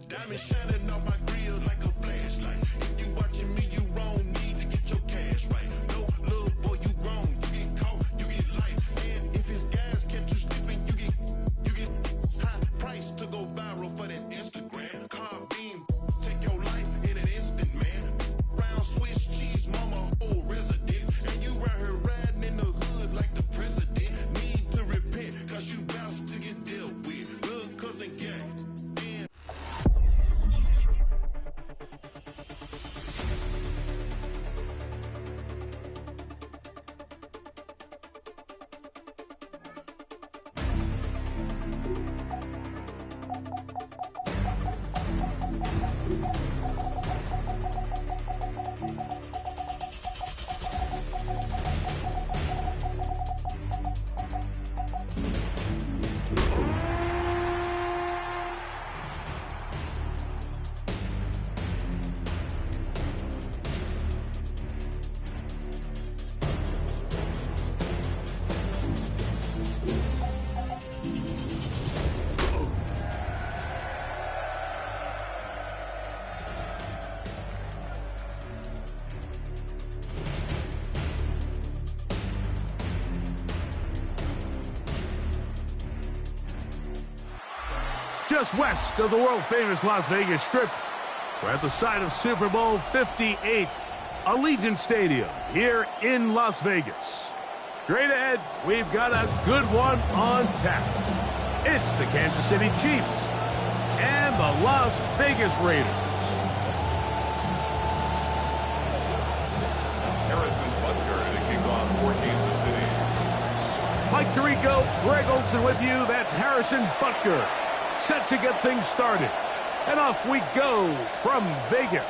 Diamond shining on my grill like a flashlight. If you watching me, you wrong. Need to get your cash right. No, little boy, you wrong. You get caught, you get life. And if it's guys catch you sleeping, you get high price to go viral for that Instagram. Car beam, take your life in an instant, man. Brown Swiss cheese, mama, whole residence. And you right here riding in the hood like the president. Need to repent, cause you bout to get dealt with. Little cousin gang. Just west of the world-famous Las Vegas Strip, we're at the site of Super Bowl 58, Allegiant Stadium here in Las Vegas. Straight ahead, we've got a good one on tap. It's the Kansas City Chiefs and the Las Vegas Raiders. Harrison Butker in a kickoff for Kansas City. Mike Tirico, Greg Olson with you. That's Harrison Butker, set to get things started. And off we go from Vegas.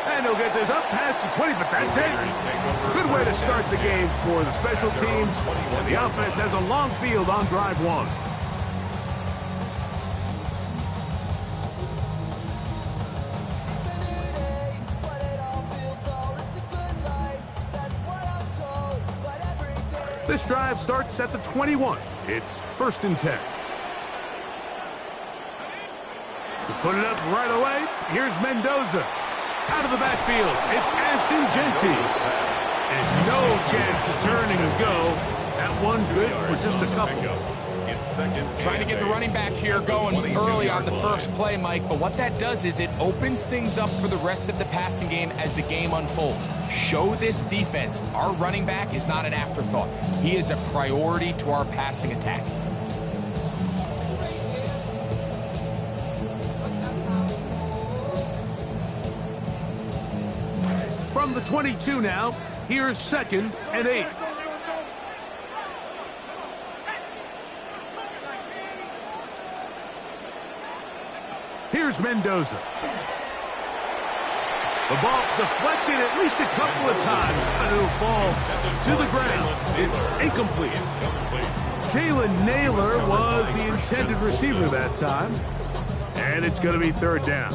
And he'll get this up past the 20, but that's it. Good way to start the game for the special teams. And the offense has a long field on drive one. This drive starts at the 21. It's 1st and 10. To put it up right away, here's Mendoza. Out of the backfield, it's Ashton Genty. And no chance to turn and go. That one's good for just a couple. Trying to get the running back here going early on the first play, Mike, but what that does is it opens things up for the rest of the passing game as the game unfolds. Show this defense our running back is not an afterthought. He is a priority to our passing attack. From the 22 now, here's 2nd and 8. Here's Mendoza. The ball deflected at least a couple of times, but it'll fall to the ground. It's incomplete. Jalen Naylor was the intended receiver that time, and it's going to be 3rd down.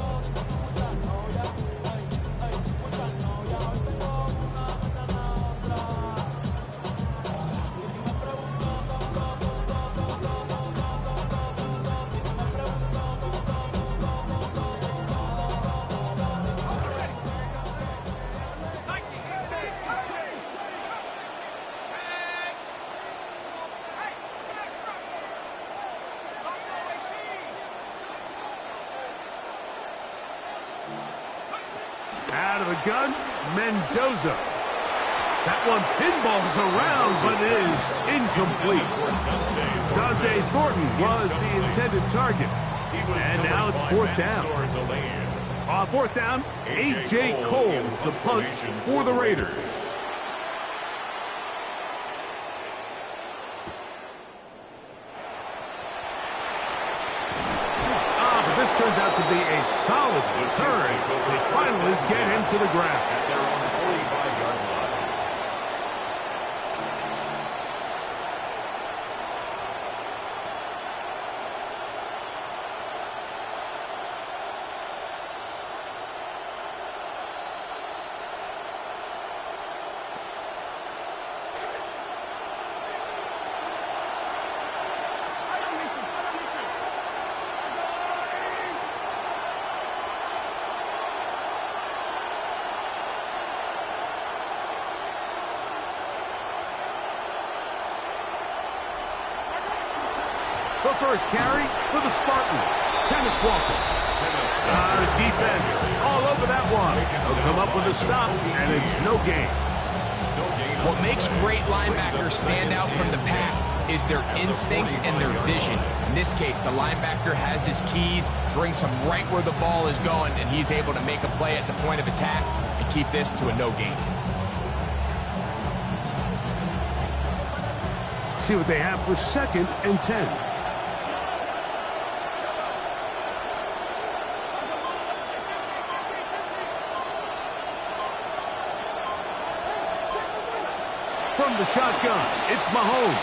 Out of the gun, Mendoza. That one pinballs around, but it is incomplete. Dante Thornton was the intended target. And now it's 4th down. On 4th down, A.J. Cole to punt for the Raiders. This turns out to be a solid return. They finally get him to the ground. At their own 45-yard line. The first carry for the Spartans. Kenneth Walker. The defense all over that one. They'll come up with a stop, and it's no gain. What makes great linebackers stand out from the pack is their instincts and their vision. In this case, the linebacker has his keys, brings him right where the ball is going, and he's able to make a play at the point of attack and keep this to a no gain. See what they have for 2nd and 10. From the shotgun, it's Mahomes.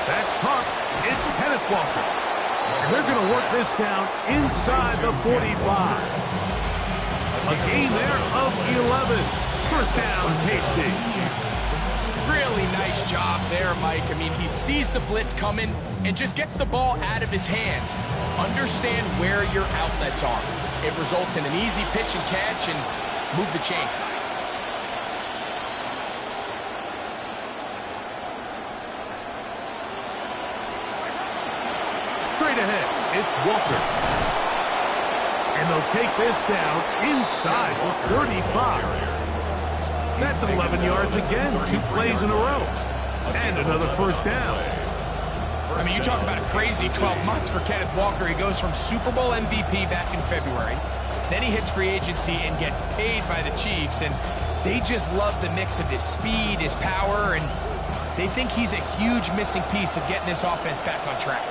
That's caught. It's Kenneth Walker. And they're going to work this down inside the 45. A gain there of 11. First down, KC. Really nice job there, Mike. I mean, he sees the blitz coming and just gets the ball out of his hands. Understand where your outlets are. It results in an easy pitch and catch and move the chains. Straight ahead, it's Walker. And they'll take this down inside the 35. That's 11 yards again, 2 plays in a row. And another first down. I mean, you talk about a crazy 12 months for Kenneth Walker. He goes from Super Bowl MVP back in February. Then he hits free agency and gets paid by the Chiefs. And they just love the mix of his speed, his power, and they think he's a huge missing piece of getting this offense back on track.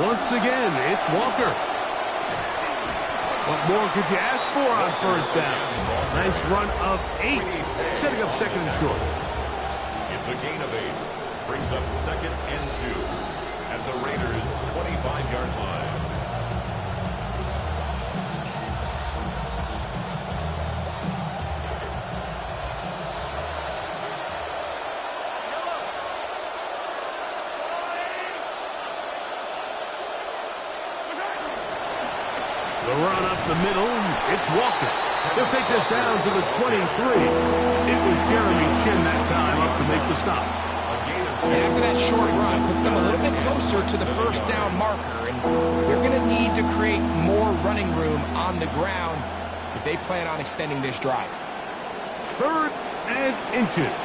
Once again, it's Walker. What more could you ask for on first down? Nice run of 8, setting up 2nd and short. It's a gain of 8. Brings up 2nd and 2 at the Raiders' 25-yard line. The run up the middle, it's Walker. They'll take this down to the 23. It was Jeremy Chin that time up to make the stop. And after that short run, puts them a little bit closer to the first down marker, and they're going to need to create more running room on the ground if they plan on extending this drive. 3rd and inches.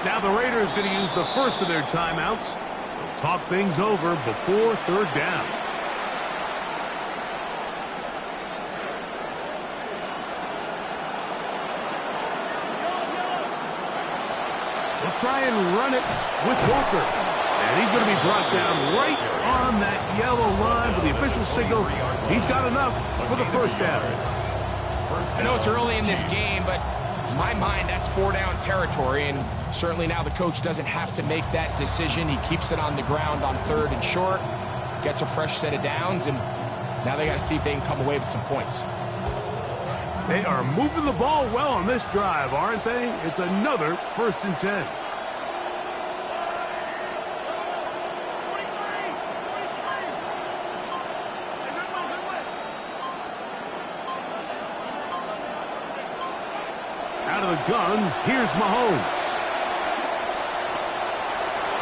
Now the Raiders going to use the first of their timeouts. They'll talk things over before 3rd down. They'll try and run it with Walker. And he's going to be brought down right on that yellow line with the official signal. He's got enough for the first down. I know it's early in this game, but in my mind, that's 4-down territory, and certainly now the coach doesn't have to make that decision. He keeps it on the ground on 3rd and short, gets a fresh set of downs, and now they got to see if they can come away with some points. They are moving the ball well on this drive, aren't they? It's another 1st and 10. Out of the gun, here's Mahomes.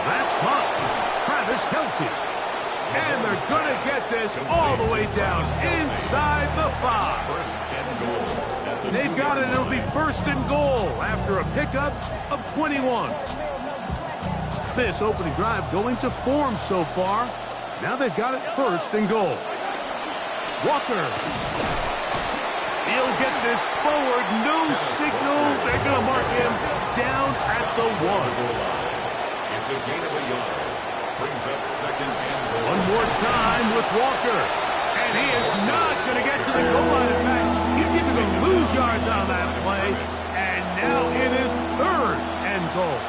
That's caught. Travis Kelce. And they're going to get this all the way down inside the 5. They've got it. It'll be 1st and goal after a pickup of 21. This opening drive going to form so far. Now they've got it 1st and goal. Walker. He'll get this forward. No signal. They're going to mark him down at the 1. It's a gain of a yard. Brings up 2nd and goal. One more time with Walker. And he is not going to get to the goal line. In fact, he's even going to lose yards on that play. And now it is 3rd and goal.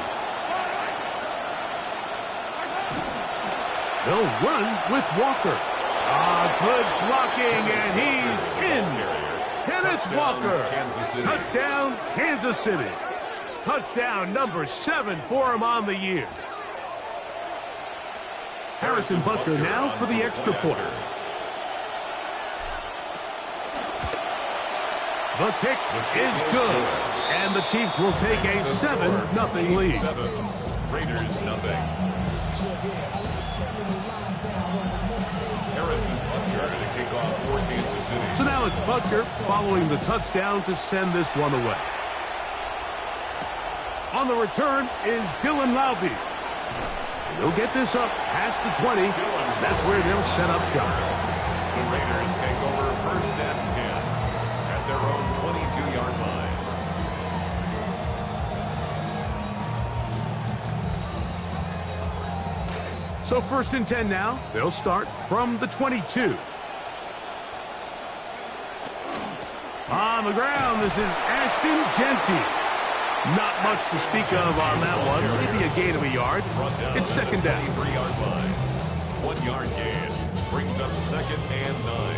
They'll run with Walker. Good blocking, and he's in. Kenneth Walker. Touchdown, Kansas City. Touchdown number 7 for him on the year. Harrison Butker now for the extra point. The kick is good. And the Chiefs will take a 7-0 lead. Raiders nothing. Harrison Butker to kick off for Kansas City. So now it's Butker following the touchdown to send this one away. On the return is Dylan Lowby. And he'll get this up past the 20. That's where they'll set up shop. The Raiders take over first and 10 at their own 22-yard line. So first and 10 now. They'll start from the 22. On the ground, this is Ashton Genty. Not much to speak of on that one. Maybe a gain of a yard. It's second down. 3-yard line. 1 yard gain. Brings up second and 9.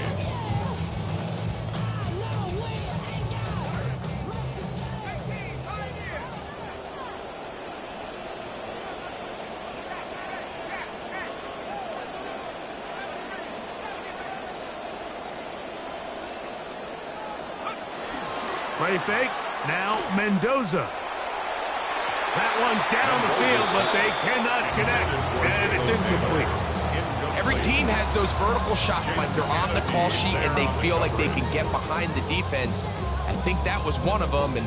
Play fake. Now Mendoza. That one down the field, but they cannot connect. And it's incomplete. Every team has those vertical shots, Mike. They're on the call sheet, and they feel like they can get behind the defense. I think that was one of them, and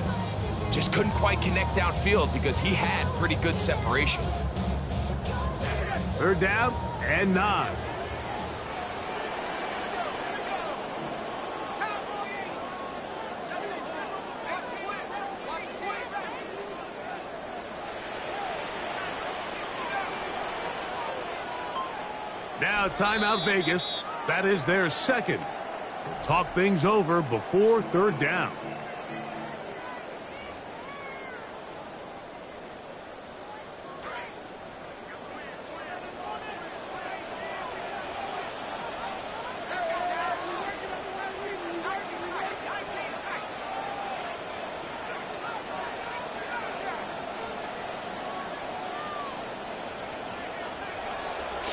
just couldn't quite connect downfield because he had pretty good separation. Third down and 9. Now timeout Vegas. That is their second. Talk things over before third down.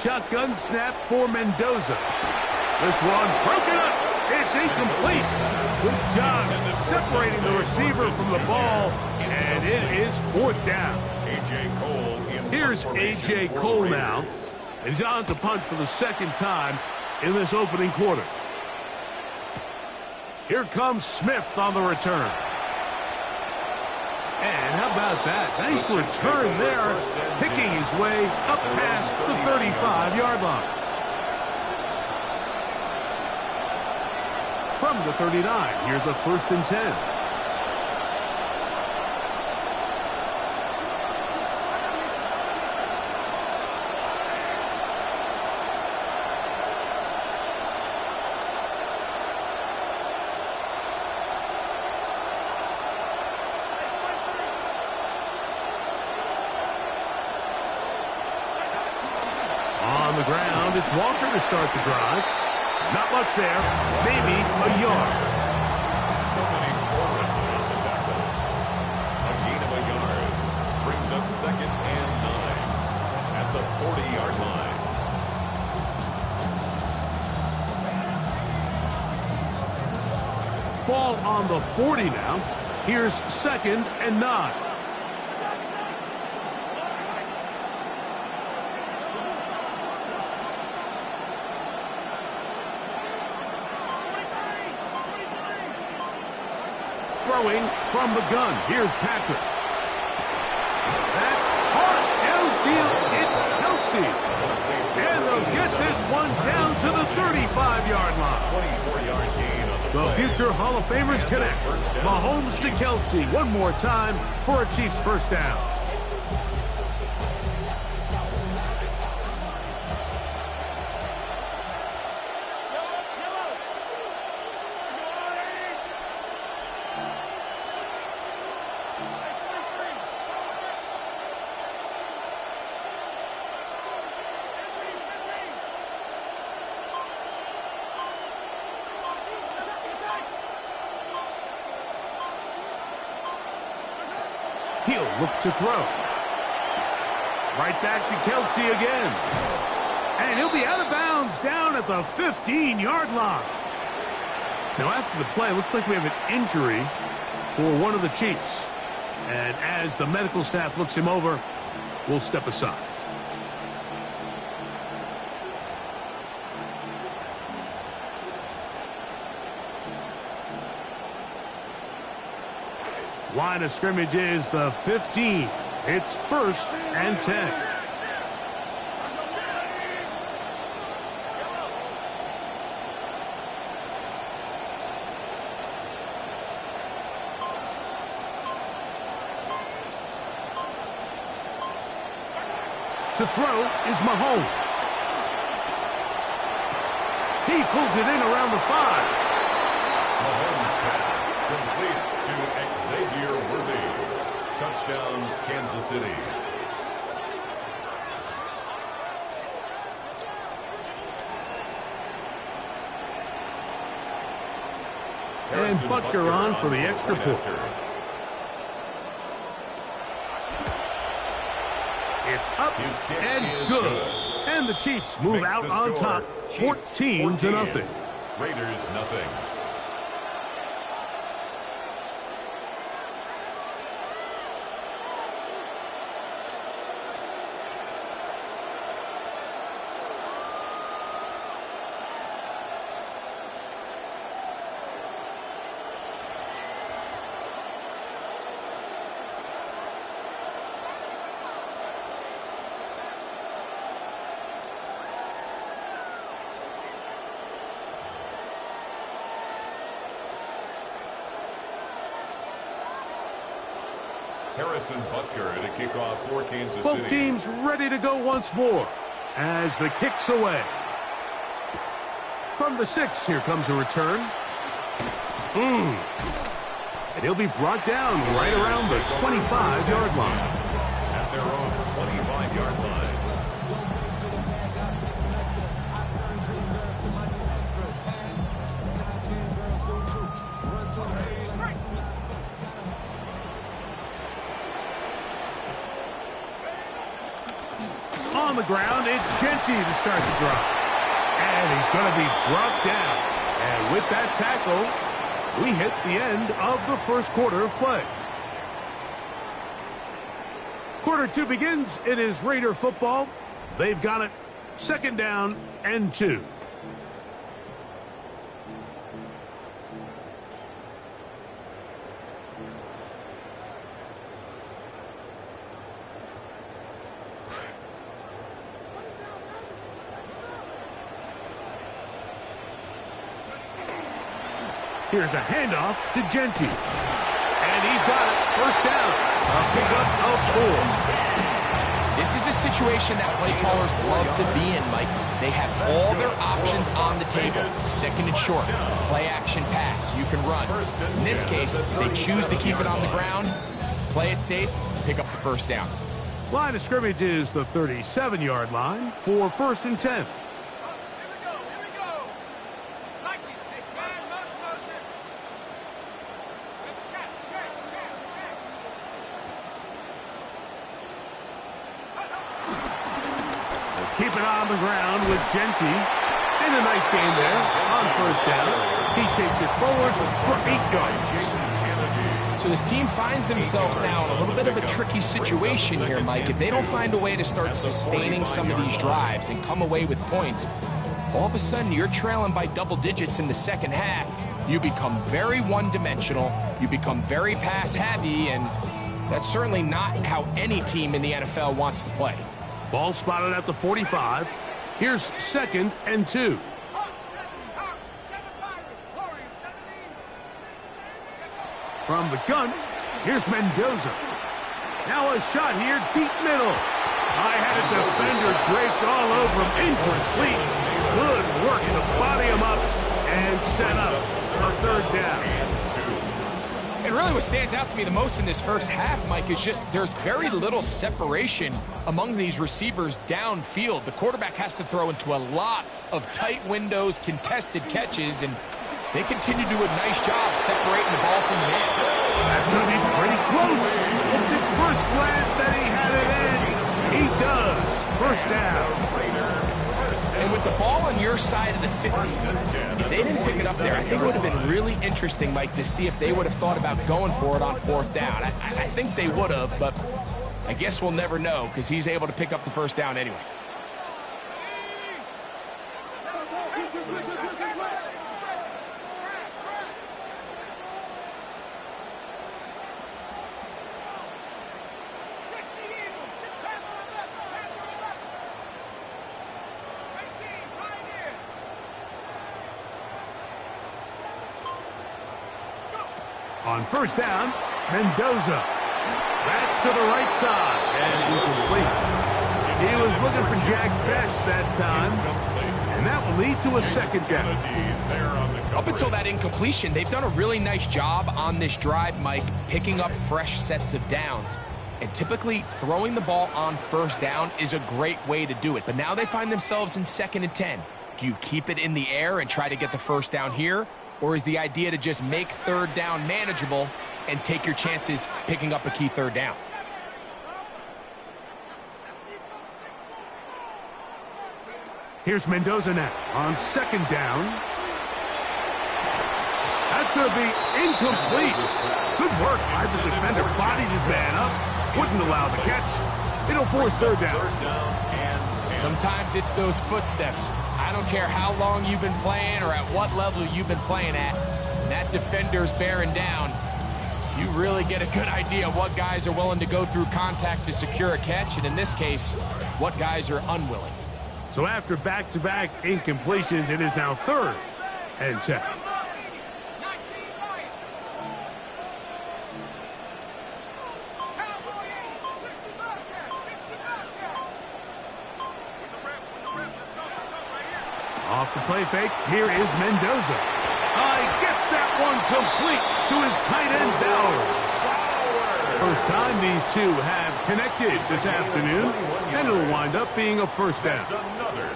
Shotgun snap for Mendoza. This one broken up. It's incomplete. Good job separating the receiver from the ball, and it is fourth down. A.J. Cole. Here's A.J. Cole now. And he's on to punt for the second time in this opening quarter. Here comes Smith on the return. And how about that? Nice return there, picking his way up past the 35-yard line. From the 39, here's a first and 10. On the ground, it's Walker to start the drive. Not much there, maybe a yard. So many forwards on the tackle. A gain of a yard brings up second and 9 at the 40-yard line. Ball on the 40 now. Here's second and 9. Throwing from the gun. Here's Patrick. That's hard downfield. It's Kelsey. And they'll get this one down to the 35-yard line. 24-yard gain on The future Hall of Famers connect. Mahomes to Kelsey one more time for a Chiefs first down. He'll look to throw. Right back to Kelsey again. And he'll be out of bounds down at the 15-yard line. Now, after the play, it looks like we have an injury for one of the Chiefs. And as the medical staff looks him over, we'll step aside. Line of scrimmage is the 15. It's 1st and 10. To throw is Mahomes. He pulls it in around the 5. Mahomes pass complete to Xavier Worthy. Touchdown, Kansas City. And Butker on for the extra point. It's up and good. And the Chiefs move out on top, 14-0. Raiders nothing. Harrison Butker to kick off for Kansas City. Both teams ready to go once more as the kick's away. From the 6, here comes a return. And he'll be brought down right around the 25-yard line. At their own 25-yard line. On the ground, it's Genty to start the drive. And he's going to be brought down. And with that tackle, we hit the end of the first quarter of play. Quarter 2 begins. It is Raider football. They've got it. 2nd down and 2. Here's a handoff to Genty. And he's got it. 1st down. A pickup of 4. This is a situation that play callers love to be in, Mike. They have all their options on the table. 2nd and short, play action pass. You can run. In this case, they choose to keep it on the ground, play it safe, pick up the 1st down. Line of scrimmage is the 37-yard line for 1st and 10. Keep it on the ground with Genty. And a nice game there on 1st down. He takes it forward for 8 yards. So this team finds themselves now in a little bit of a tricky situation here, Mike. If they don't find a way to start sustaining some of these drives and come away with points, all of a sudden you're trailing by double digits in the 2nd half. You become very one-dimensional. You become very pass-heavy, and that's certainly not how any team in the NFL wants to play. Ball spotted at the 45. Here's 2nd and 2. From the gun, here's Mendoza. Now a shot here, deep middle. I had a defender draped all over him. Incomplete. Good work to body him up and set up a 3rd down. And really what stands out to me the most in this first half, Mike, is just there's very little separation among these receivers downfield. The quarterback has to throw into a lot of tight windows, contested catches, and they continue to do a nice job separating the ball from the man. That's going to be pretty close. Looked at first glance that he had it in. He does. 1st down. And with with the ball on your side of the 50, if they didn't pick it up there, I think it would have been really interesting, Mike, to see if they would have thought about going for it on 4th down. I think they would have, but I guess we'll never know because he's able to pick up the first down anyway. On 1st down, Mendoza. That's to the right side and incomplete. He was looking for Jack Best that time, and that will lead to a 2nd down. Up until that incompletion, they've done a really nice job on this drive, Mike, picking up fresh sets of downs. And typically, throwing the ball on 1st down is a great way to do it. But now they find themselves in 2nd and 10. Do you keep it in the air and try to get the 1st down here? Or is the idea to just make 3rd down manageable and take your chances picking up a key 3rd down? Here's Mendoza now on 2nd down. That's going to be incomplete. Good work by the defender. Bodied his man up. Wouldn't allow the catch. It'll force 3rd down. Sometimes it's those footsteps. I don't care how long you've been playing or at what level you've been playing at. When that defender's bearing down, you really get a good idea of what guys are willing to go through contact to secure a catch, and in this case, what guys are unwilling. So after back-to-back incompletions, it is now 3rd and 10. Off the play fake, here is Mendoza. He gets that one complete to his tight end, Bowers. First time these two have connected this afternoon, and it'll wind up being a 1st down.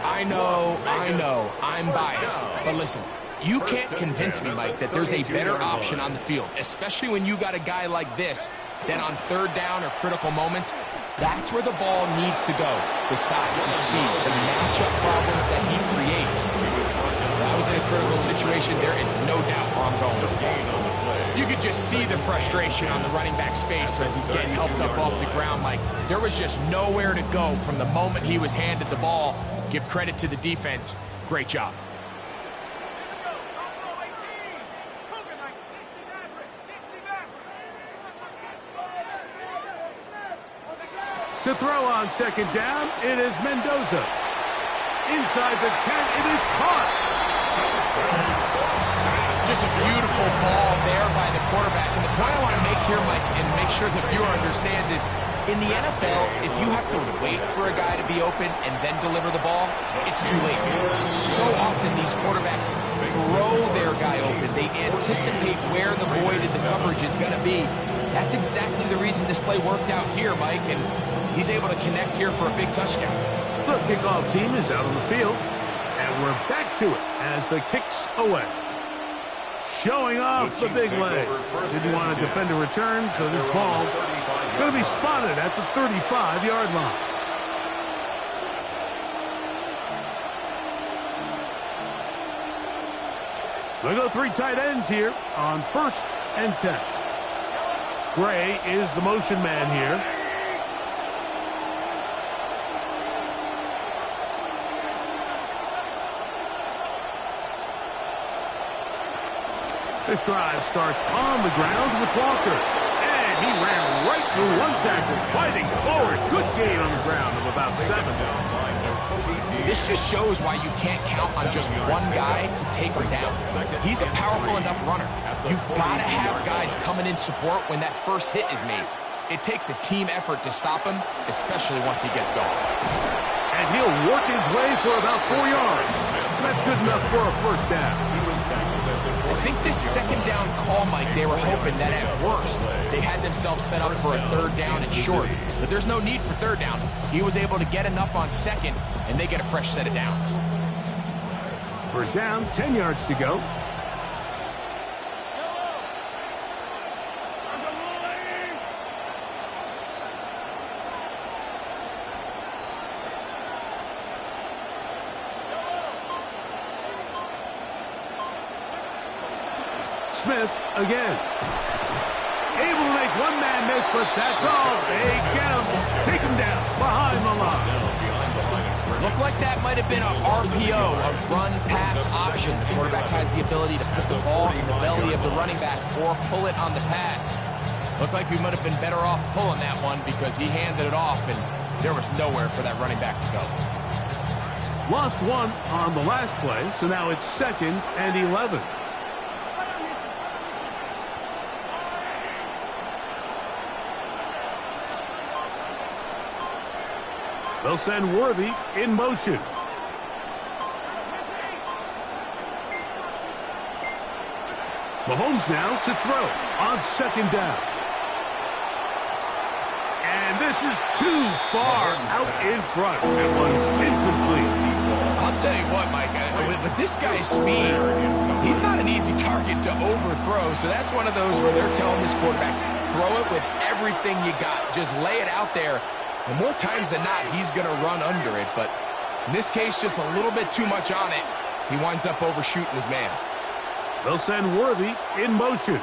I know, I'm biased, but listen, you can't convince me, Mike, that there's a better option on the field, especially when you got a guy like this, that on 3rd down or critical moments, that's where the ball needs to go. The size, the speed, the matchup problems that he creates. If I was in a critical situation, there is no doubt where I'm going with the ball. You could just see the frustration on the running back's face as he's getting helped up off the ground. Like, there was just nowhere to go from the moment he was handed the ball. Give credit to the defense. Great job. To throw on 2nd down, it is Mendoza. Inside the 10, it is caught. Just a beautiful ball there by the quarterback. And the point I want to make here, Mike, and make sure the viewer understands is, in the NFL, if you have to wait for a guy to be open and then deliver the ball, it's too late. So often these quarterbacks throw their guy open. They anticipate where the void in the coverage is going to be. That's exactly the reason this play worked out here, Mike, and he's able to connect here for a big touchdown. The kickoff team is out on the field, and we're back to it as the kick's away. Showing off the big leg. Didn't want to defend a return, so this ball going to be spotted at the 35-yard line. They go 3 tight ends here on 1st and 10. Gray is the motion man here. This drive starts on the ground with Walker. And he ran right through one tackle, fighting forward. Good gain on the ground of about 7. This just shows why you can't count on just one guy to take him down. He's a powerful enough runner. You've got to have guys coming in support when that first hit is made. It takes a team effort to stop him, especially once he gets going. And he'll work his way for about 4 yards. That's good enough for a 1st down. I think this 2nd down call, Mike, they were hoping that at worst they had themselves set up for a 3rd down and short. But there's no need for 3rd down. He was able to get enough on 2nd, and they get a fresh set of downs. 1st down, 10 yards to go. Smith again. Able to make one man miss, but that's all. They get him. Take him down behind the line. Looked like that might have been a RPO, a run-pass option. The quarterback has the ability to put the ball in the belly of the running back or pull it on the pass. Looked like we might have been better off pulling that one because he handed it off, and there was nowhere for that running back to go. Lost one on the last play, so now it's 2nd and 11. They'll send Worthy in motion. Mahomes now to throw on 2nd down. And this is too far out in front. That one's incomplete. I'll tell you what, Mike, with this guy's speed, he's not an easy target to overthrow. So that's one of those where they're telling this quarterback, throw it with everything you got. Just lay it out there. And more times than not, he's going to run under it. But in this case, just a little bit too much on it. He winds up overshooting his man. They'll send Worthy in motion.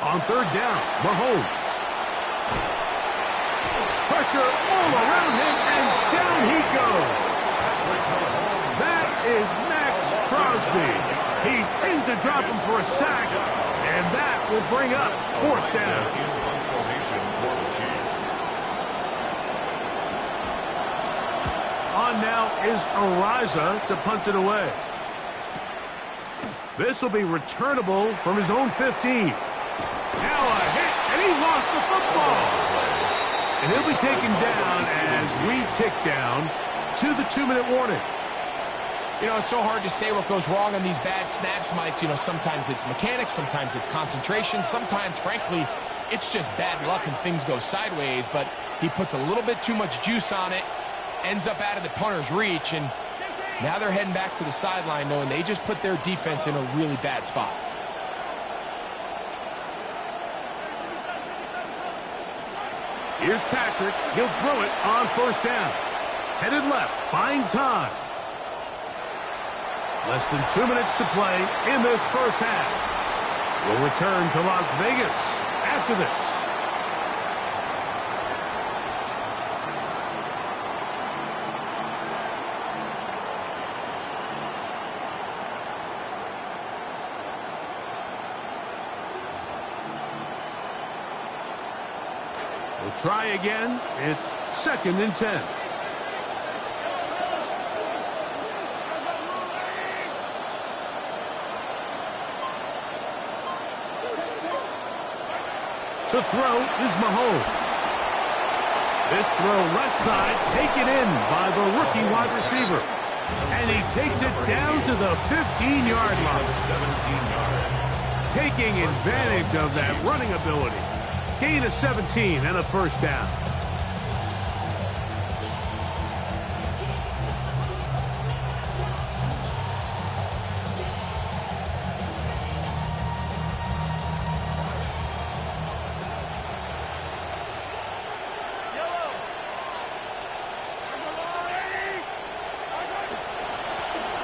On 3rd down, Mahomes. Pressure all around him, and down he goes. That is Max Crosby. He's in to drop him for a sack, and that will bring up 4th down. On now is Ariza to punt it away. This will be returnable from his own 15. Now a hit, and he lost the football. And he'll be taken down as we tick down to the 2-minute warning. You know, it's so hard to say what goes wrong on these bad snaps, Mike. You know, sometimes it's mechanics, sometimes it's concentration, sometimes, frankly, it's just bad luck and things go sideways. But he puts a little bit too much juice on it, ends up out of the punter's reach, and now they're heading back to the sideline knowing they just put their defense in a really bad spot. Here's Patrick. He'll throw it on 1st down. Headed left, buying time. Less than 2 minutes to play in this 1st half. We'll return to Las Vegas after this. We'll try again. It's 2nd and 10. To throw is Mahomes. This throw left side taken in by the rookie wide receiver. And he takes it down to the 15-yard line. 17 yards. Taking advantage of that running ability. Gain of 17 and a 1st down.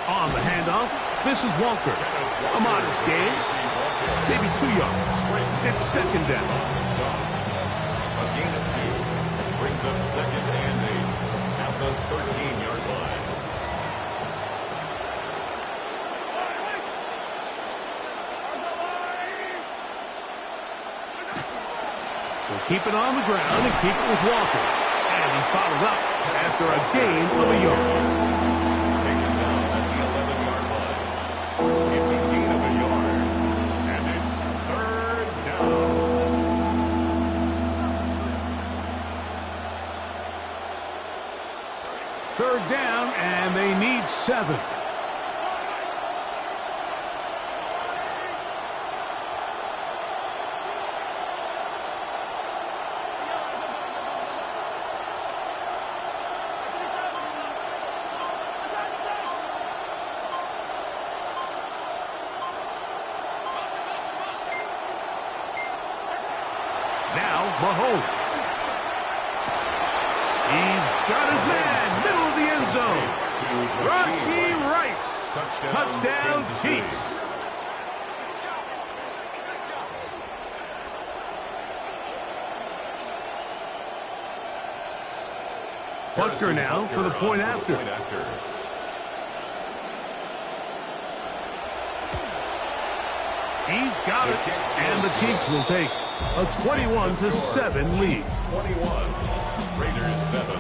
On the handoff, this is Walker. A modest gain, maybe 2 yards. It's 2nd down. A gain of 2 brings up 2nd and 8 at the 13-yard line. We'll keep it on the ground and keep it with Walker. And he's followed up after a gain of a yard. Taken down at the 11-yard line. It's a gain of a yard, and it's 3rd down. 3rd down, and they need 7. Mahomes. He's got his man, middle of the end zone. Rashee Rice. Touchdown, Chiefs. Butker now for the point after. He's got it, and the Chiefs will take a 21-7 lead. 21, Raiders 7.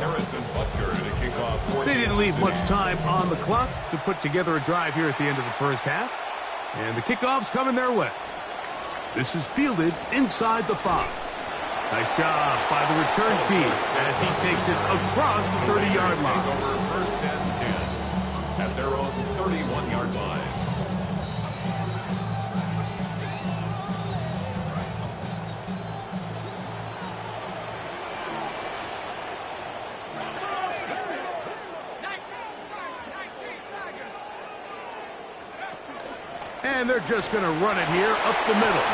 Harrison Butker to kick off. They didn't leave much time on the clock to put together a drive here at the end of the first half, and the kickoff's coming their way. This is fielded inside the 5. Nice job by the return team as he takes it across the 30-yard line. Over first and 10 at their own 31-yard line. And they're just going to run it here up the middle.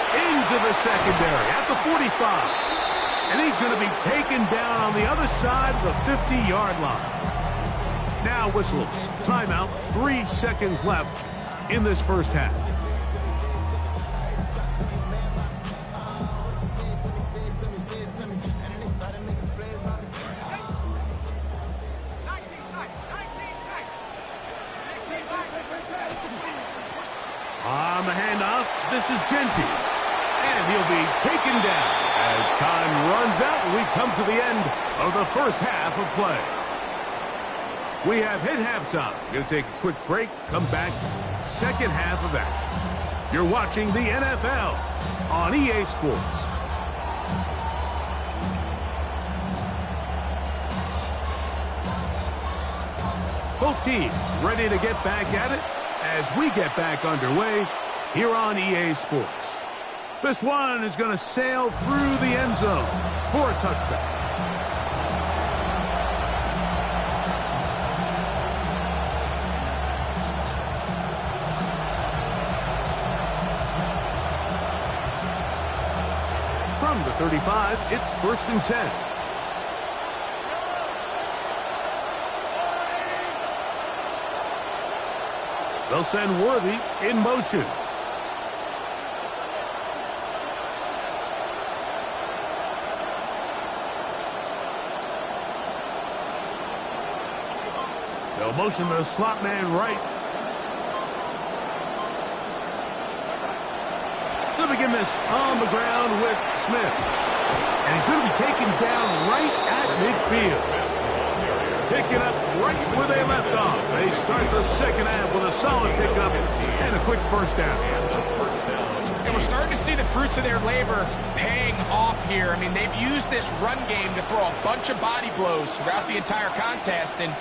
Into the secondary at the 45. And he's going to be taken down on the other side of the 50-yard line. Now whistles. Timeout. 3 seconds left in this first half. On the handoff, this is Genty. And he'll be taken down as time runs out and we've come to the end of the first half of play. We have hit halftime. Going to take a quick break, come back, second half of action. You're watching the NFL on EA Sports. Both teams ready to get back at it as we get back underway here on EA Sports. This one is going to sail through the end zone for a touchback. From the 35, it's 1st and 10. They'll send Worthy in motion. They'll motion the slot man right. They'll begin this on the ground with Smith. And he's going to be taken down right at midfield. Picking up right where they left off. They start the second half with a solid pickup and a quick first down. And we're starting to see the fruits of their labor paying off here. I mean, they've used this run game to throw a bunch of body blows throughout the entire contest. And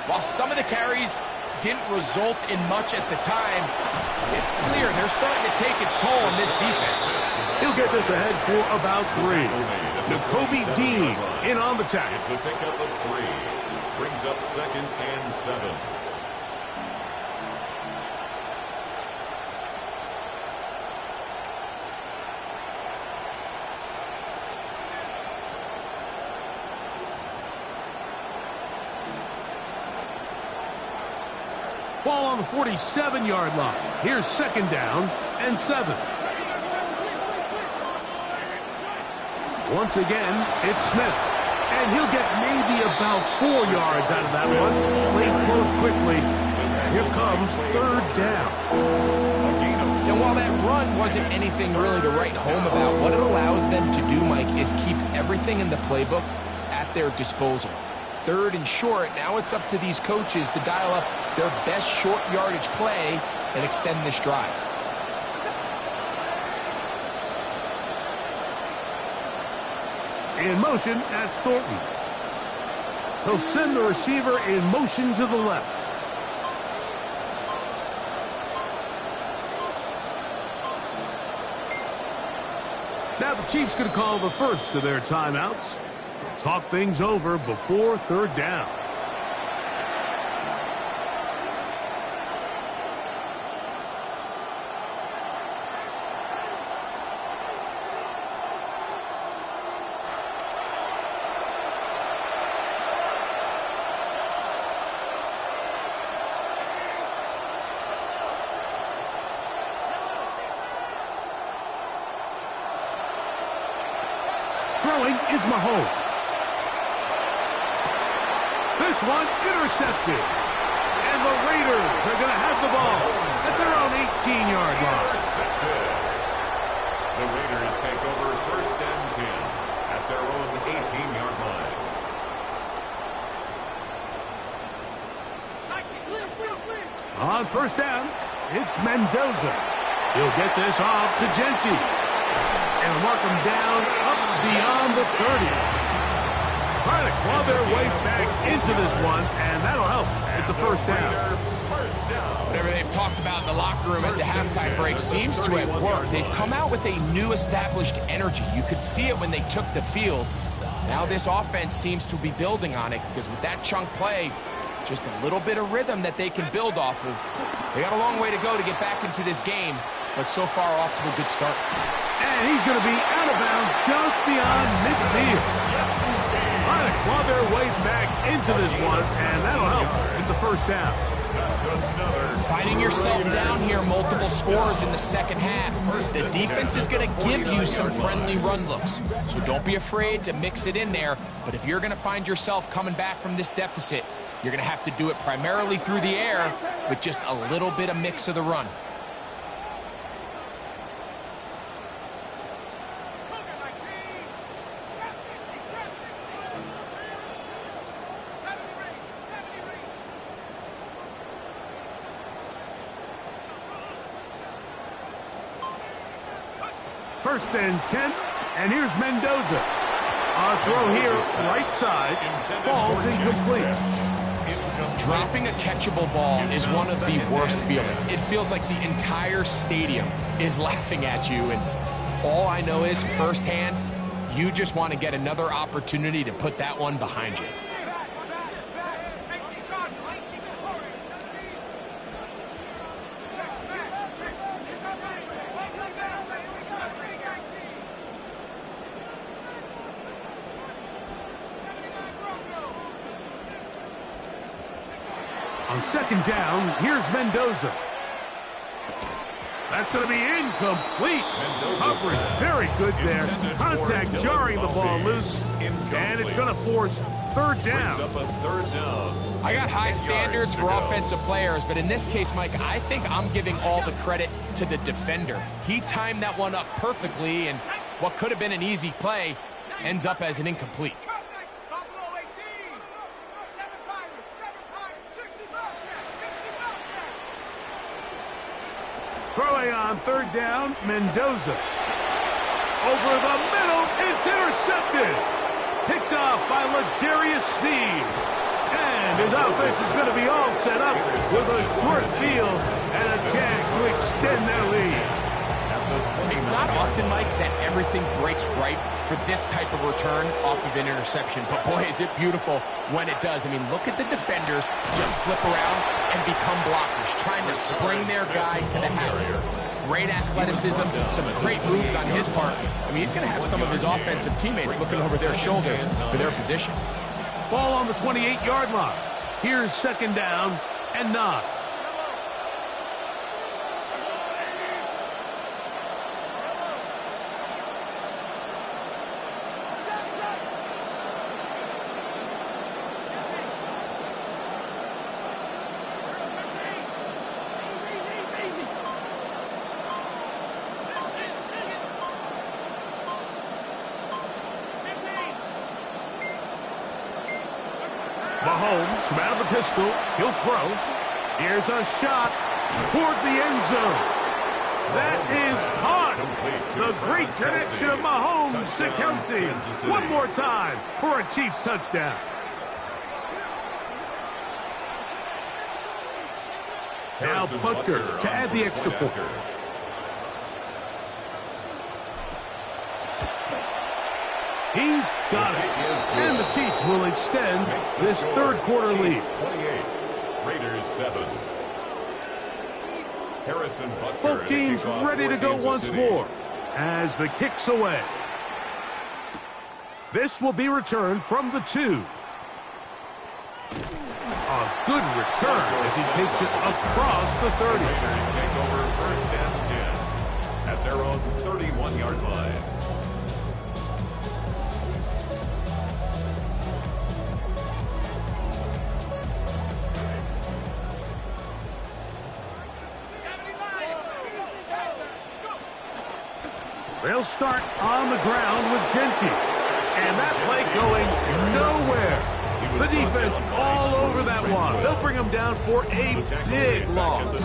while some of the carries didn't result in much at the time, it's clear they're starting to take its toll on this defense. He'll get this ahead for about 3. Nakobe Dean in on the tackle. It's a pickup of 3. Brings up 2nd and 7. Ball on the 47-yard line. Here's 2nd down and 7. Once again, it's Smith. And he'll get maybe about 4 yards out of that one. Played close quickly. And here comes 3rd down. And while that run wasn't anything really to write home about, what it allows them to do, Mike, is keep everything in the playbook at their disposal. 3rd and short, now it's up to these coaches to dial up their best short yardage play and extend this drive. In motion, that's Thornton. He'll send the receiver in motion to the left. Now the Chiefs going to call the first of their timeouts. Talk things over before 3rd down. Throwing is Mahomes. This one intercepted. And the Raiders are going to have the ball at their own 18-yard line. The Raiders take over 1st and 10 at their own 18-yard line. On 1st down, it's Mendoza. He'll get this off to Genti. And mark him down up beyond the 30. Trying to claw their way back into this one, and that'll help. It's a 1st down. Whatever they've talked about in the locker room at the halftime break seems to have worked. They've come out with a new established energy. You could see it when they took the field. Now this offense seems to be building on it because with that chunk play, just a little bit of rhythm that they can build off of. They got a long way to go to get back into this game, but so far off to a good start. And he's going to be out of bounds just beyond midfield. Trying to claw their way back into this one, and that'll help. It's a 1st down. Finding yourself down here, multiple scores in the 2nd half. The defense is going to give you some friendly run looks, so don't be afraid to mix it in there. But if you're going to find yourself coming back from this deficit, you're going to have to do it primarily through the air with just a little bit of mix of the run. First and 10, and here's Mendoza. Our throw here, right side, falls incomplete. Dropping a catchable ball is one of the worst feelings. It feels like the entire stadium is laughing at you, and all I know is firsthand, you just want to get another opportunity to put that one behind you. On 2nd down, here's Mendoza. That's going to be incomplete. Coverage very good there. Contact jarring the ball loose. And it's going to force 3rd down. I got high standards for offensive players, but in this case, Mike, I think I'm giving all the credit to the defender. He timed that one up perfectly, and what could have been an easy play ends up as an incomplete. Throwing on 3rd down, Mendoza. Over the middle, it's intercepted. Picked off by L'Jarius Sneed. And his offense is going to be all set up with a short field and a chance to extend their lead. It's not often, Mike, that everything breaks right for this type of return off of an interception. But boy, is it beautiful when it does. I mean, look at the defenders just flip around and become blockers, trying to spring their guy to the house. Great athleticism, some great moves on his part. I mean, he's going to have some of his offensive teammates looking over their shoulder for their position. Ball on the 28-yard line. Here's 2nd down and 9. Mahomes from out of the pistol. He'll throw. Here's a shot toward the end zone. That is caught. The great connection of Mahomes to Kelsey. One more time for a Chiefs touchdown. Now Butker to add the extra point. He's got it. And the Chiefs will extend this 3rd quarter lead. 28, Raiders 7. Harrison Butker. Both teams ready to go once more as the kick's away. This will be returned from the 2. A good return as he takes it across the 30. Raiders take over 1st and 10 at their own 31-yard line. They'll start on the ground with Genty. And that play going nowhere. The defense all over that one. They'll bring them down for a big loss.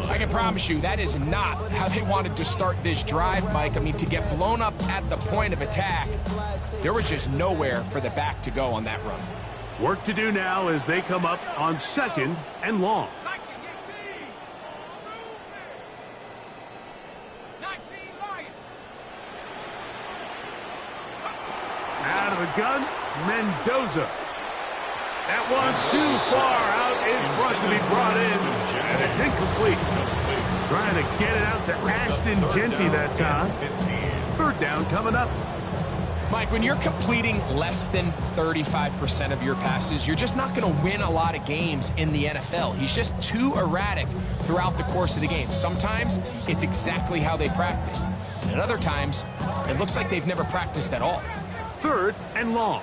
I can promise you that is not how they wanted to start this drive, Mike. I mean, to get blown up at the point of attack, there was just nowhere for the back to go on that run. Work to do now as they come up on 2nd and long. Out of the gun, Mendoza. That one too far out in front to be brought in, and it's incomplete. Trying to get it out to Ashton Genty that time. 3rd down coming up. Mike, when you're completing less than 35% of your passes, you're just not going to win a lot of games in the NFL. He's just too erratic throughout the course of the game. Sometimes it's exactly how they practiced, and at other times, it looks like they've never practiced at all. 3rd and long.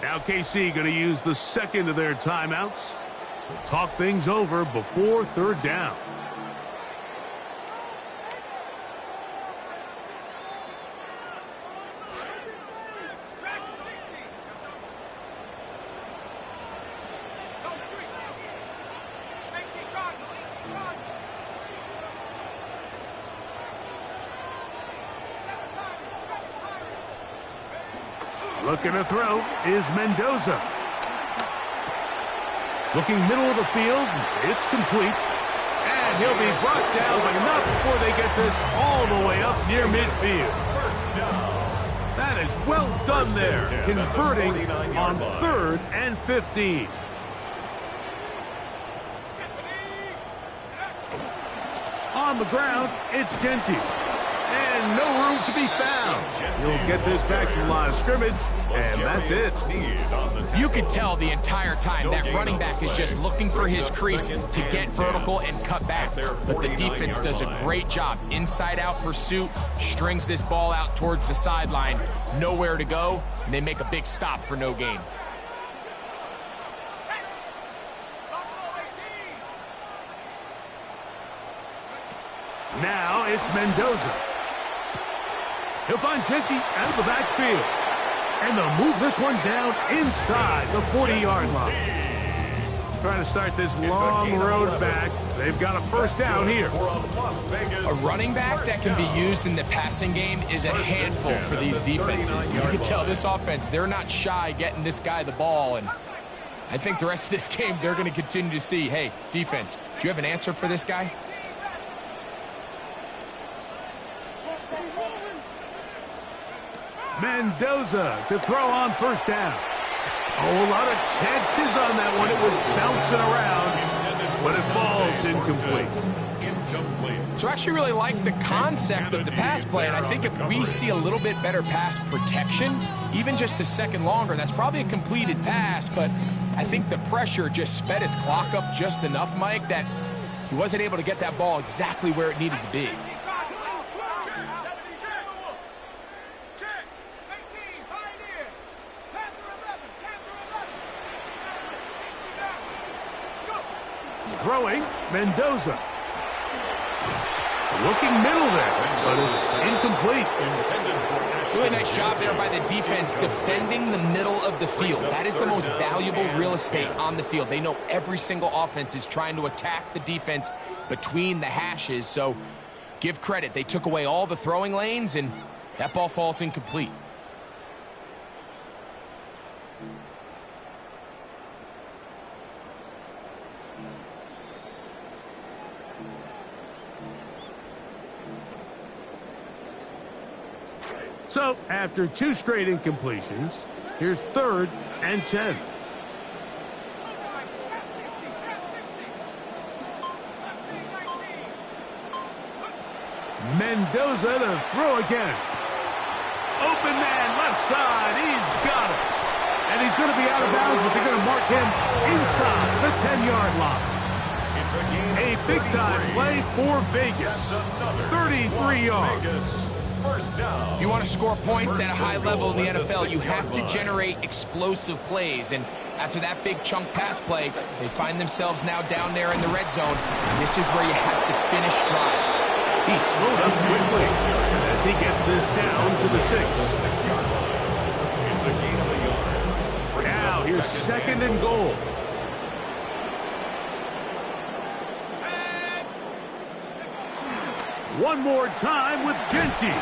Now KC going to use the 2nd of their timeouts. We'll talk things over before 3rd down. Looking to throw is Mendoza. Looking middle of the field, it's complete. And he'll be brought down, but not before they get this all the way up near midfield. That is well done there, converting on 3rd and 15. On the ground, it's Genty. And no room to be found. He'll get this back from the line of scrimmage, and that's it. You can tell the entire time that running back is just looking for his crease to get vertical and cut back. But the defense does a great job. Inside-out pursuit, strings this ball out towards the sideline. Nowhere to go, and they make a big stop for no gain. Now it's Mendoza. He'll find Genty out of the backfield. And they'll move this one down inside the 40-yard line. Trying to start this long road back. They've got a 1st down here. A running back that can be used in the passing game is a handful for these defenses. You can tell this offense, they're not shy getting this guy the ball. And I think the rest of this game, they're going to continue to see, hey, defense, do you have an answer for this guy? Mendoza to throw on 1st down. Oh, a lot of chances on that one. It was bouncing around, but it falls incomplete. So I actually really like the concept of the pass play, and I think if we see a little bit better pass protection, even just a second longer, that's probably a completed pass, but I think the pressure just sped his clock up just enough, Mike, that he wasn't able to get that ball exactly where it needed to be. Throwing, Mendoza. Looking middle there, but it's incomplete. Really nice job there by the defense defending the middle of the field. That is the most valuable real estate on the field. They know every single offense is trying to attack the defense between the hashes, so give credit. They took away all the throwing lanes, and that ball falls incomplete. So, after 2 straight incompletions, here's 3rd and 10. Mendoza to throw again. Open man, left side, he's got it. And he's going to be out of bounds, but they're going to mark him inside the 10-yard line. A big-time play for Vegas. 33 yards. If you want to score points at a high level in the NFL, you have to generate explosive plays, and After that big chunk pass play, they find themselves now down there in the red zone. This is where you have to finish drives. He slowed up quickly as he gets this down to the 6. It's a gain of a yard. Now here's second and goal. One more time with Genty.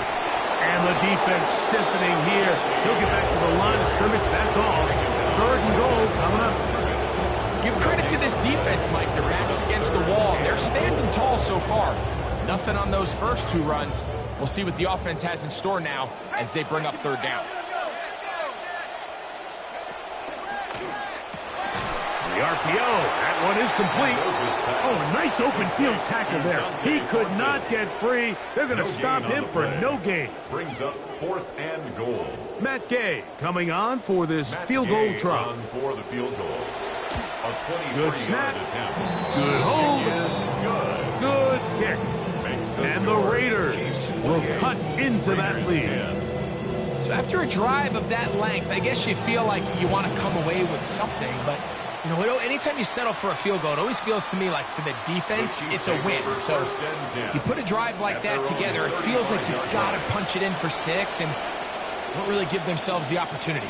And the defense stiffening here. He'll get back to the line of scrimmage, that's all. Third and goal coming up. Give credit to this defense, Mike. Their back's against the wall. They're standing tall so far. Nothing on those first 2 runs. We'll see what the offense has in store now as they bring up third down. The RPO, that one is complete. Oh, a nice open field tackle there. He could not get free. They're going to stop him for no gain. Brings up 4th and goal. Matt Gay coming on for this field goal try. On for the field goal. A 23-yard Good snap. attempt. Good hold. Is good. Good kick. And the Raiders will cut into that lead. So after a drive of that length, I guess you feel like you want to come away with something, but you know, anytime you settle for a field goal, it always feels to me like for the defense, it's a win. So you put a drive like that together, it feels like you got to punch it in for 6 and don't really give themselves the opportunity.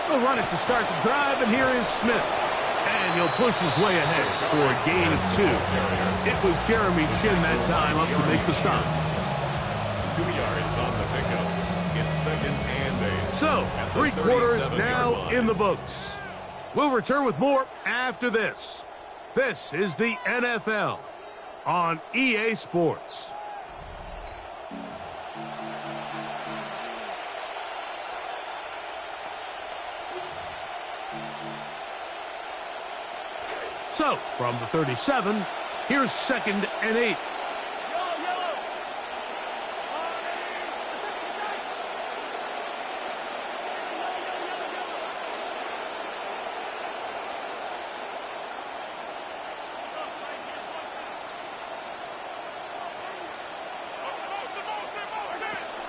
They'll run it to start the drive, and here is Smith. And he'll push his way ahead for a gain of 2. It was Jeremy Chin that time up to make the stop. 2 yards on the pickup. It's 2nd and 8. So, 3 quarters now in the books. We'll return with more after this. This is the NFL on EA Sports. So, from the 37, here's 2nd and 8.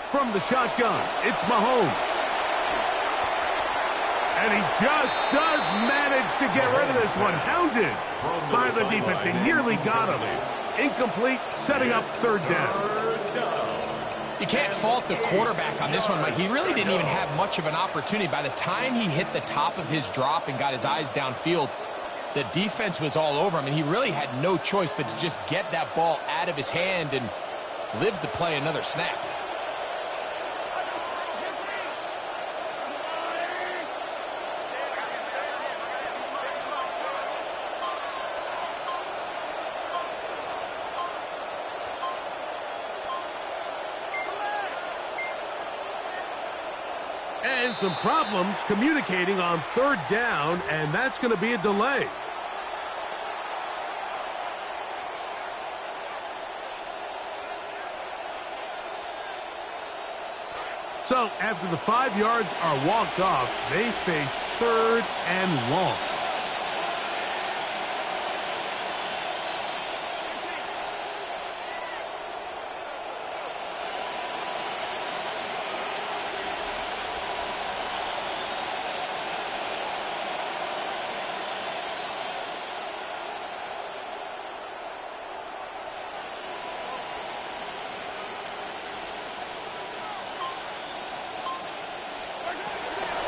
From the shotgun, it's Mahomes. And he just does manage to get rid of this one. Hounded by the defense. They nearly got him. Incomplete, setting up third down. You can't fault the quarterback on this one, Mike. He really didn't even have much of an opportunity. By the time he hit the top of his drop and got his eyes downfield, the defense was all over him, and he really had no choice but to just get that ball out of his hand and live to play another snap. And some problems communicating on third down, and that's going to be a delay. So, after the 5 yards are walked off, they face 3rd and long.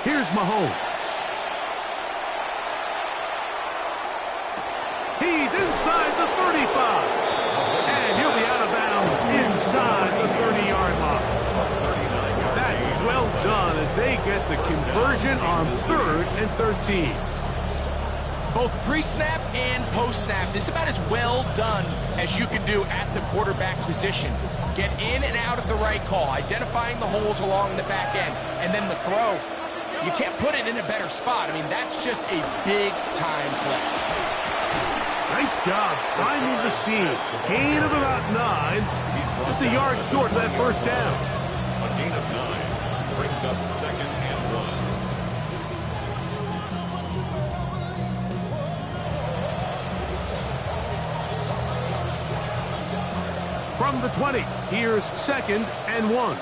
Here's Mahomes. He's inside the 35. And he'll be out of bounds inside the 30-yard line. That's well done as they get the conversion on 3rd and 13. Both pre-snap and post-snap, this is about as well done as you can do at the quarterback position. Get in and out of the right call, identifying the holes along the back end, and then the throw. You can't put it in a better spot. I mean, that's just a big-time play. Nice job finding the seam. Gain of about 9. Just a yard short of that first down. A gain of 9 brings up 2nd and 1. From the 20, here's 2nd and 1.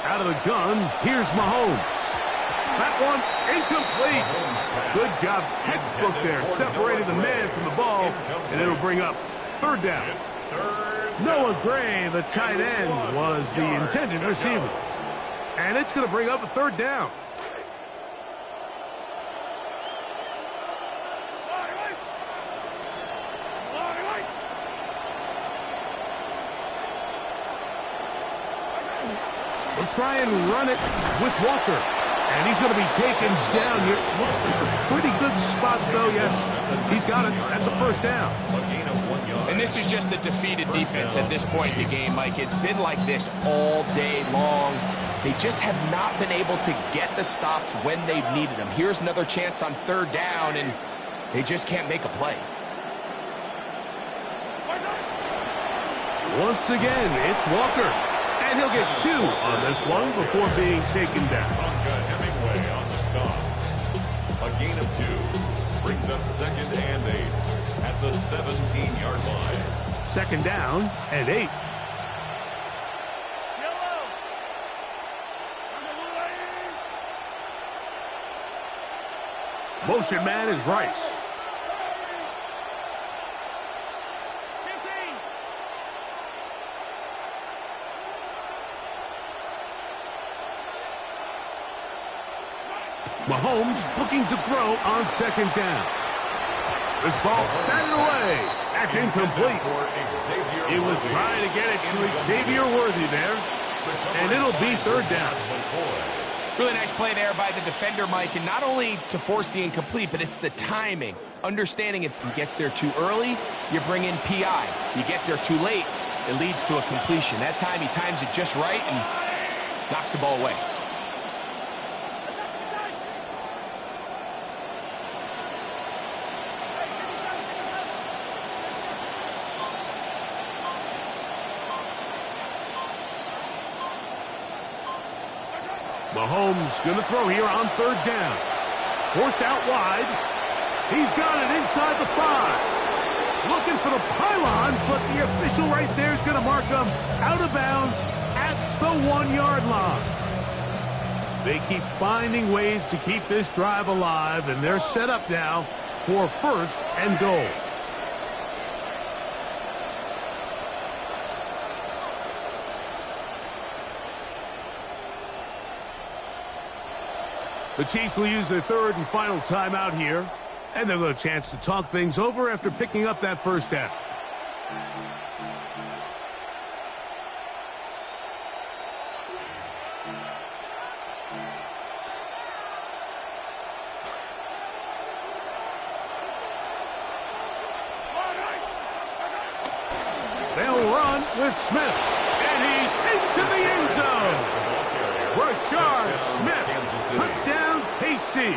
Out of the gun, here's Mahomes. That one incomplete. Good job, textbook there, separating the man from the ball, and it'll bring up 3rd down. Noah Gray, the tight end, was the intended receiver. And it's going to bring up a 3rd down. We'll try and run it with Walker. And he's going to be taken down here. Looks like a pretty good spot, though. Yes, he's got it. That's a 1st down. And this is just a defeated defense at this point in the game, Mike. It's been like this all day long. They just have not been able to get the stops when they've needed them. Here's another chance on 3rd down, and they just can't make a play. Once again, it's Walker. And he'll get 2 on this one before being taken down. Hemingway on the stop. A gain of 2 brings up 2nd and 8 at the 17-yard line. 2nd down and 8. Motion man is Rice. Mahomes looking to throw on 2nd down. This ball batted away. That's incomplete. He was trying to get it to Xavier Worthy there. And it'll be 3rd down. Really nice play there by the defender, Mike. And not only to force the incomplete, but it's the timing. Understanding if he gets there too early, you bring in PI. You get there too late, it leads to a completion. That time he times it just right and knocks the ball away. Mahomes going to throw here on 3rd down. Forced out wide. He's got it inside the 5. Looking for the pylon, but the official right there is going to mark him out of bounds at the 1-yard line. They keep finding ways to keep this drive alive, and they're set up now for 1st and goal. The Chiefs will use their 3rd and final timeout here, and they'll get a chance to talk things over after picking up that 1st down. They'll run with Smith, and he's into the end zone. Rashard Smith, touchdown KC.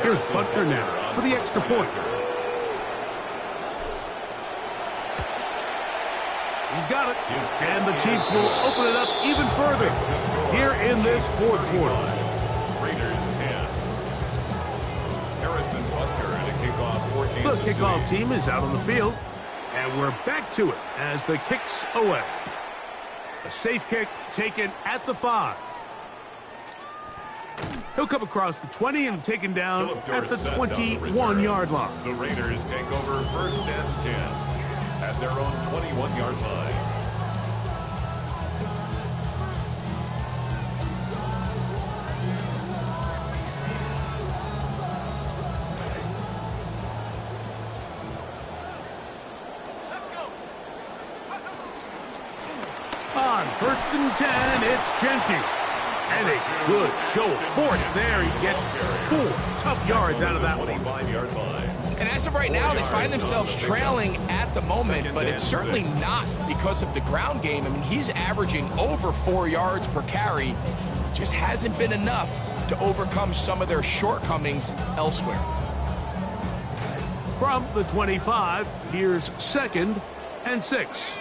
Here's Butker now for the extra point. He's got it, and the Chiefs will open it up even further here in this 4th quarter. Raiders 10. Harrison's Butker and a kickoff for Kansas The kickoff City. team is out on the field, and we're back to it as the kick's away. A safe kick taken at the 5. He'll come across the 20 and taken down at the 21-yard line. The Raiders take over 1st and 10 at their own 21-yard line. On 1st and 10, it's Genty. And a good show of force there. He gets 4 tough yards out of that one. 25-yard line. And as of right now, they find themselves trailing at the moment, but it's certainly not because of the ground game. I mean, he's averaging over 4 yards per carry. Just hasn't been enough to overcome some of their shortcomings elsewhere. From the 25, here's 2nd and 6.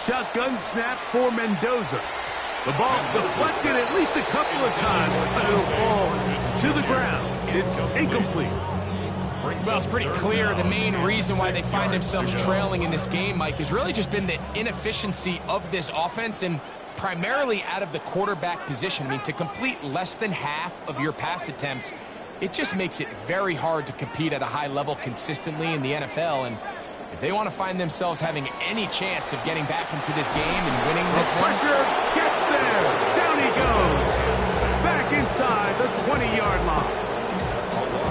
Shotgun snap for Mendoza. The ball deflected at least a couple of times, but it'll fall to the ground. It's incomplete. Well, it's pretty clear the main reason why they find themselves trailing in this game, Mike, has really just been the inefficiency of this offense and primarily out of the quarterback position. I mean, to complete less than half of your pass attempts, it just makes it very hard to compete at a high level consistently in the NFL. And if they want to find themselves having any chance of getting back into this game and winning this one. Pressure gets there. Down he goes. Back inside the 20-yard line.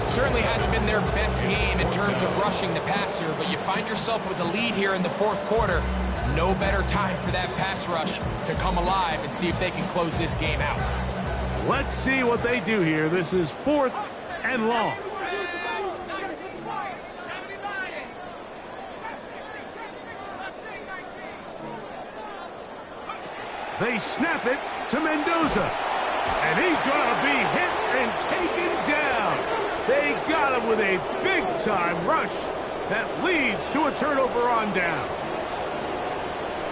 Certainly hasn't been their best game in terms of rushing the passer, but you find yourself with a lead here in the 4th quarter. No better time for that pass rush to come alive and see if they can close this game out. Let's see what they do here. This is 4th and long. They snap it to Mendoza. And he's going to be hit and taken down. They got him with a big-time rush that leads to a turnover on down.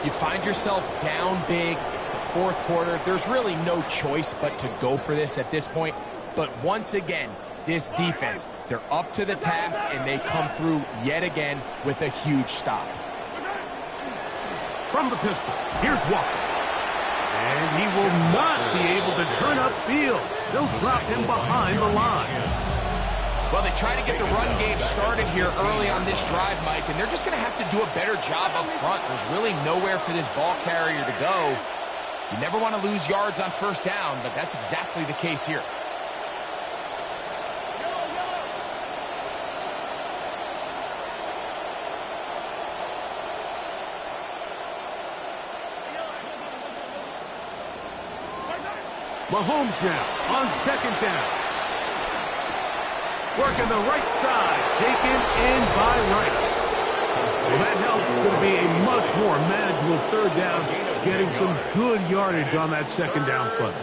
You find yourself down big. It's the 4th quarter. There's really no choice but to go for this at this point. But once again, this defense, they're up to the task, and they come through yet again with a huge stop. From the pistol, here's Walker. And he will not be able to turn upfield. They'll drop him behind the line. Well, they try to get the run game started here early on this drive, Mike, and they're just going to have to do a better job up front. There's really nowhere for this ball carrier to go. You never want to lose yards on 1st down, but that's exactly the case here. Mahomes now on 2nd down. Working the right side, taken in by Rice. Well, that helps. It's going to be a much more manageable 3rd down, getting some good yardage on that 2nd down play.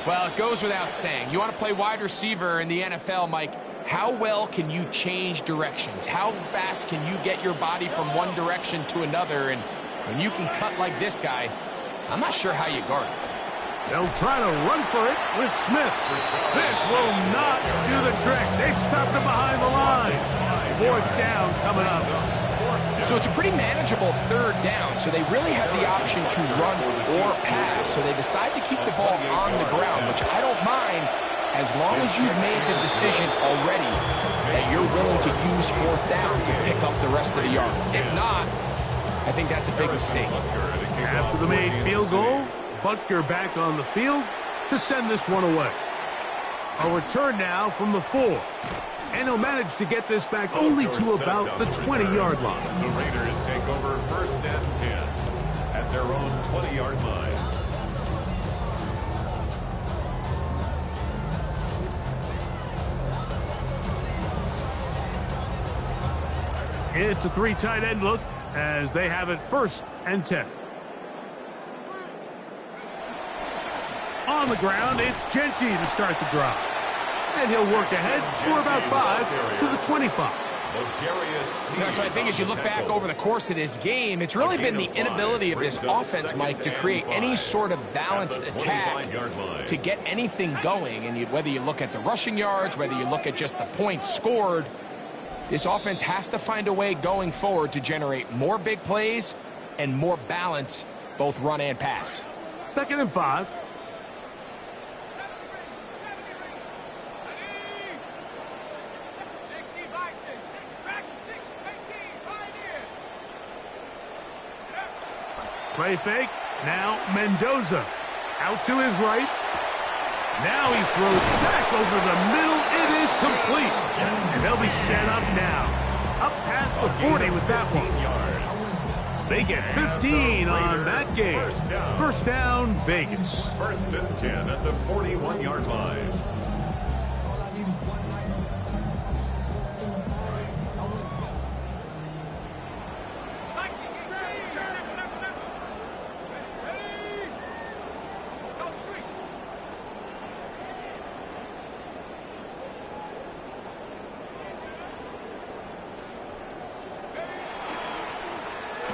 Well, it goes without saying. You want to play wide receiver in the NFL, Mike, how well can you change directions? How fast can you get your body from one direction to another? And when you can cut like this guy, I'm not sure how you guard it. They'll try to run for it with Smith. This will not do the trick. They've stopped him behind the line. 4th down coming up. So it's a pretty manageable 3rd down, so they really have the option to run or pass. So they decide to keep the ball on the ground, which I don't mind as long as you've made the decision already that you're willing to use 4th down to pick up the rest of the yards. If not, I think that's a big mistake. After the made field goal, Butker back on the field to send this one away. A return now from the 4. And he'll manage to get this back only to about the 20-yard line. The Raiders take over 1st and 10 at their own 20-yard line. It's a 3 tight end look as they have it 1st and 10. On the ground, it's Genty to start the drive. And he'll work ahead for about 5 to the 25. So I think as you look back over the course of this game, it's really been the inability of this offense, Mike, to create any sort of balanced attack to get anything going. And whether you look at the rushing yards, whether you look at just the points scored, this offense has to find a way going forward to generate more big plays and more balance, both run and pass. 2nd and 5. Play fake. Now Mendoza out to his right. Now he throws back over the middle. It is complete. And they'll be set up now. Up past the 40 with that one. They get 15 on that game. First down, Vegas. First and 10 at the 41-yard line.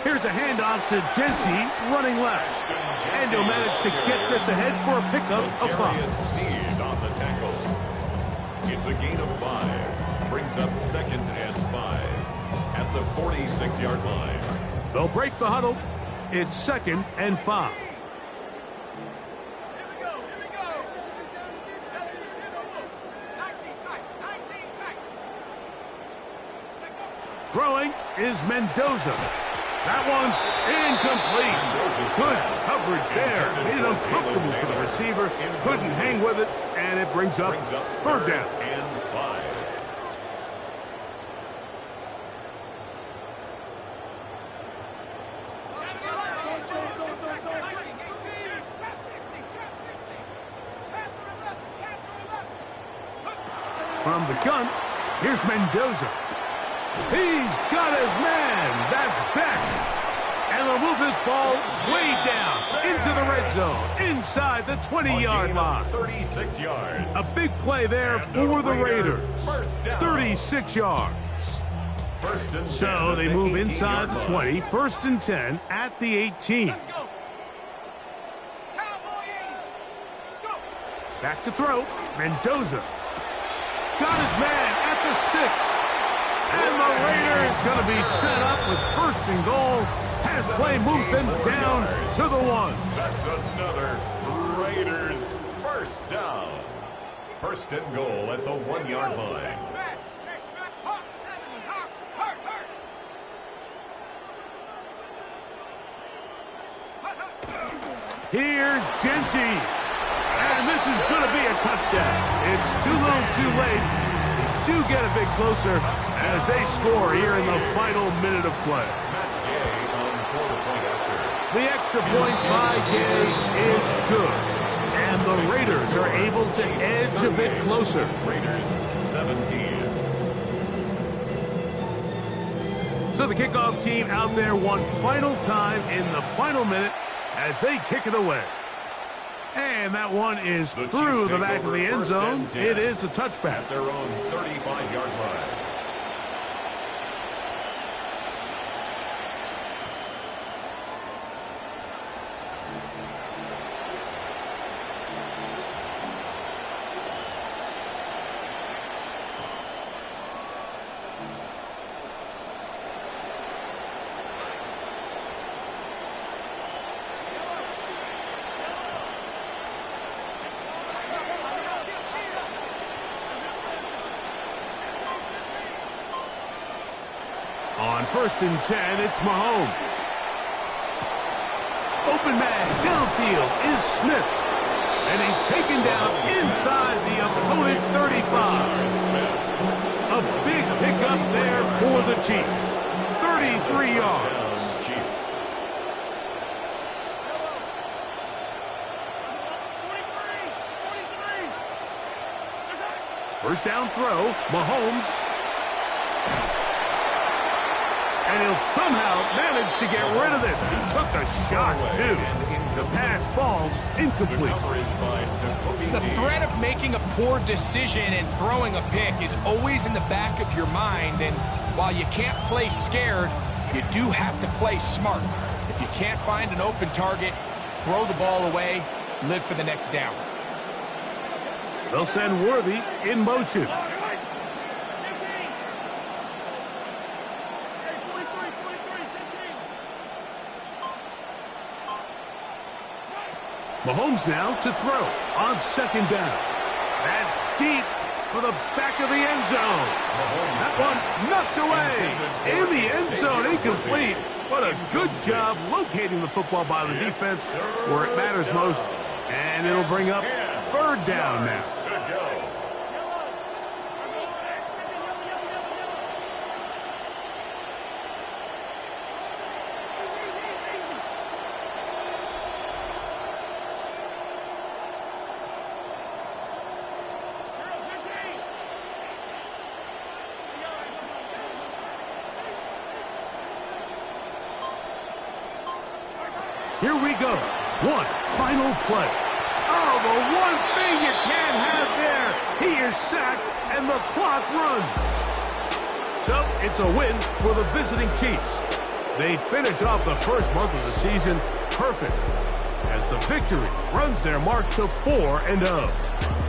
Here's a handoff to Genty, running left. And he'll manage to get this ahead for a pickup of 5. Speed on the tackle. It's a gain of 5. Brings up second and 5 at the 46-yard line. They'll break the huddle. It's second and 5. Throwing is Mendoza. That one's incomplete. Good coverage there. Made it uncomfortable for the receiver. Couldn't hang with it, and it brings up third down. And 5. From the gun, here's Mendoza. He's got his man. That's Best. And they'll move this ball way down into the red zone, inside the 20-yard line. 36 yards. A big play there for the Raiders. 36 yards. First and 10 So they move inside the 20. First and 10 at the 18. Back to throw. Mendoza. Got his man at the 6. And the Raiders going to be set up with first and goal. Pass play moves them down to the 1. That's another Raiders first down. First and goal at the 1-yard line. Here's Genty. And this is going to be a touchdown. It's too little too late. They do get a bit closer as they score here in the final minute of play. The extra point by Gay is good. And the Raiders are able to edge a bit closer. Raiders 17. So the kickoff team out there one final time in the final minute as they kick it away. And that one is through the back of the end zone. It is a touchback. At their own 35-yard line. On first and 10, it's Mahomes. Open man downfield is Smith. And he's taken down inside the opponent's 35. A big pickup there for the Chiefs. 33 yards. Chiefs. First down throw, Mahomes. And he'll somehow manage to get rid of this. He took a shot, too. The pass falls incomplete. The threat of making a poor decision and throwing a pick is always in the back of your mind. And while you can't play scared, you do have to play smart. If you can't find an open target, throw the ball away, live for the next down. They'll send Worthy in motion. Mahomes now to throw on second down. That's deep for the back of the end zone. That one knocked away. In the end zone, incomplete. What a good job locating the football by the defense where it matters most. And it'll bring up third down now. To go. Here we go. One final play. Oh, the one thing you can't have there. He is sacked, and the clock runs. So it's a win for the visiting Chiefs. They finish off the first month of the season perfect, as the victory runs their mark to 4-0.